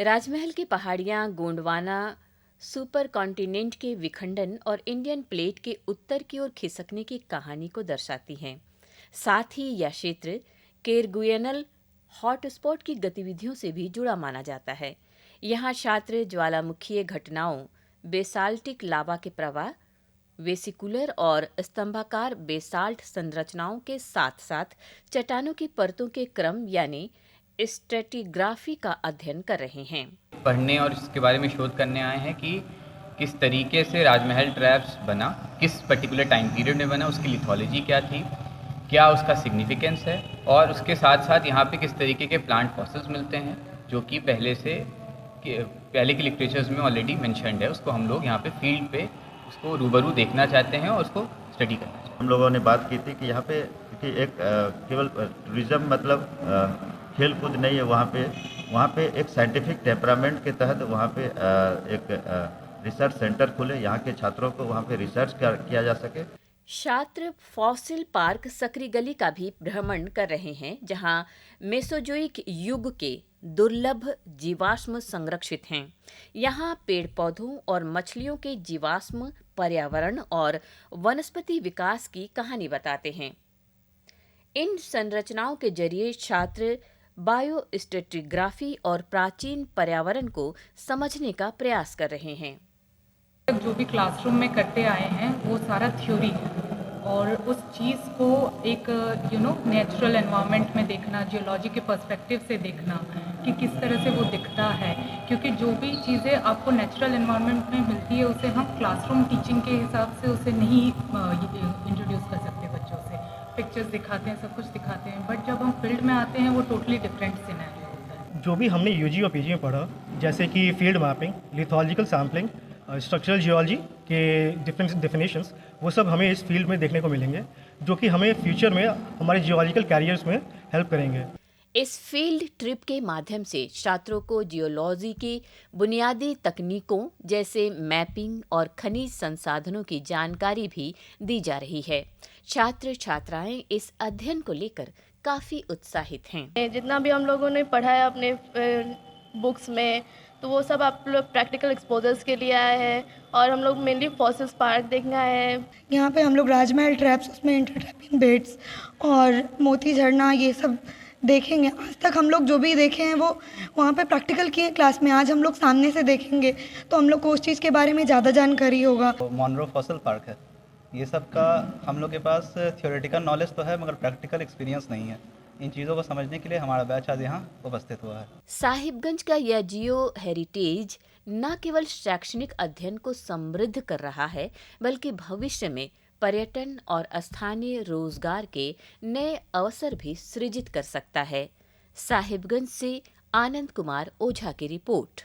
राजमहल की पहाड़ियाँ Gondwana super continent के विखंडन और इंडियन प्लेट के उत्तर की ओर खिसकने की कहानी को दर्शाती हैं। साथ ही यह क्षेत्र केरगुएनल हॉटस्पॉट की गतिविधियों से भी जुड़ा माना जाता है। यहाँ छात्र ज्वालामुखीय घटनाओं, बेसाल्टिक लावा के प्रवाह, वेसिकुलर और स्तंभाकार बेसाल्ट संरचनाओं के साथ साथ चट्टानों की परतों के क्रम यानी स्ट्रेटिग्राफी का अध्ययन कर रहे हैं। पढ़ने और इसके बारे में शोध करने आए हैं कि किस तरीके से राजमहल ट्रैप्स बना, किस पर्टिकुलर टाइम पीरियड में बना, उसकी लिथोलॉजी क्या थी, क्या उसका सिग्निफिकेंस है, और उसके साथ साथ यहाँ पे किस तरीके के प्लांट फॉसिल्स मिलते हैं जो कि पहले के लिटरेचर्स में ऑलरेडी मेंशन्ड है। उसको हम लोग यहाँ पे फील्ड पे उसको रूबरू देखना चाहते हैं और उसको स्टडी करना चाहते हैं। हम लोगों ने बात की थी कि यहाँ पे कि एक केवल टूरिज़्म मतलब खेल कूद नहीं है वहाँ पे एक साइंटिफिक टेम्परामेंट के तहत वहाँ पे एक रिसर्च सेंटर खुले, यहाँ के छात्रों को वहाँ पे रिसर्च किया जा सके। छात्र फॉसिल पार्क सकरी गली का भी भ्रमण कर रहे हैं, जहां मेसोजोइक युग के दुर्लभ जीवाश्म संरक्षित हैं। यहां पेड़ पौधों और मछलियों के जीवाश्म पर्यावरण और वनस्पति विकास की कहानी बताते हैं। इन संरचनाओं के जरिए छात्र बायोस्ट्रेटिग्राफी और प्राचीन पर्यावरण को समझने का प्रयास कर रहे हैं। जो भी क्लासरूम में करते आए हैं वो सारा थ्योरी है, और उस चीज़ को एक नेचुरल एनवायरनमेंट में देखना, जियोलॉजी के पर्सपेक्टिव से देखना कि किस तरह से वो दिखता है, क्योंकि जो भी चीज़ें आपको नेचुरल एनवायरनमेंट में मिलती है उसे हम क्लासरूम टीचिंग के हिसाब से उसे नहीं इंट्रोड्यूस कर सकते बच्चों से। पिक्चर्स दिखाते हैं, सब कुछ दिखाते हैं, बट जब हम फील्ड में आते हैं वो टोटली डिफरेंट सिनेरियो होता है। जो भी हमने यूजी और पीजी में पढ़ा, जैसे कि field mapping, lithological sampling, structural geology के डिफरेंट डेफिनेशंस, वो सब हमें इस फील्ड में देखने को मिलेंगे, जो कि हमें फ्यूचर में हमारे जियोलॉजिकल कैरियर्स में हेल्प करेंगे। इस फील्ड ट्रिप के माध्यम से छात्रों को जियोलॉजी की बुनियादी तकनीकों जैसे मैपिंग और खनिज संसाधनों की जानकारी भी दी जा रही है। छात्र छात्राएं इस अध्ययन को लेकर काफी उत्साहित हैं। जितना भी हम लोगों ने पढ़ा है अपने बुक्स में, तो वो सब आप लोग प्रैक्टिकल एक्सपोजर्स के लिए आए हैं, और हम लोग मेनली फॉसिल्स पार्क देखने आए हैं। यहाँ पे हम लोग राजमहल ट्रैप्स, उसमें इंटरट्रैपिंग बेड्स और मोती झरना ये सब देखेंगे। आज तक हम लोग जो भी देखे हैं वो वहाँ पे प्रैक्टिकल किए क्लास में, आज हम लोग सामने से देखेंगे तो हम लोग को उस चीज़ के बारे में ज़्यादा जानकारी होगा। मॉनरो फॉसिल पार्क है, ये सब का हम लोग के पास थियोरेटिकल नॉलेज तो है मगर प्रैक्टिकल एक्सपीरियंस नहीं है। इन चीज़ों को समझने के लिए हमारा बैच आज यहाँ उपस्थित हुआ है। साहिबगंज का यह जियो हेरिटेज न केवल शैक्षणिक अध्ययन को समृद्ध कर रहा है, बल्कि भविष्य में पर्यटन और स्थानीय रोजगार के नए अवसर भी सृजित कर सकता है। साहिबगंज से आनंद कुमार ओझा की रिपोर्ट।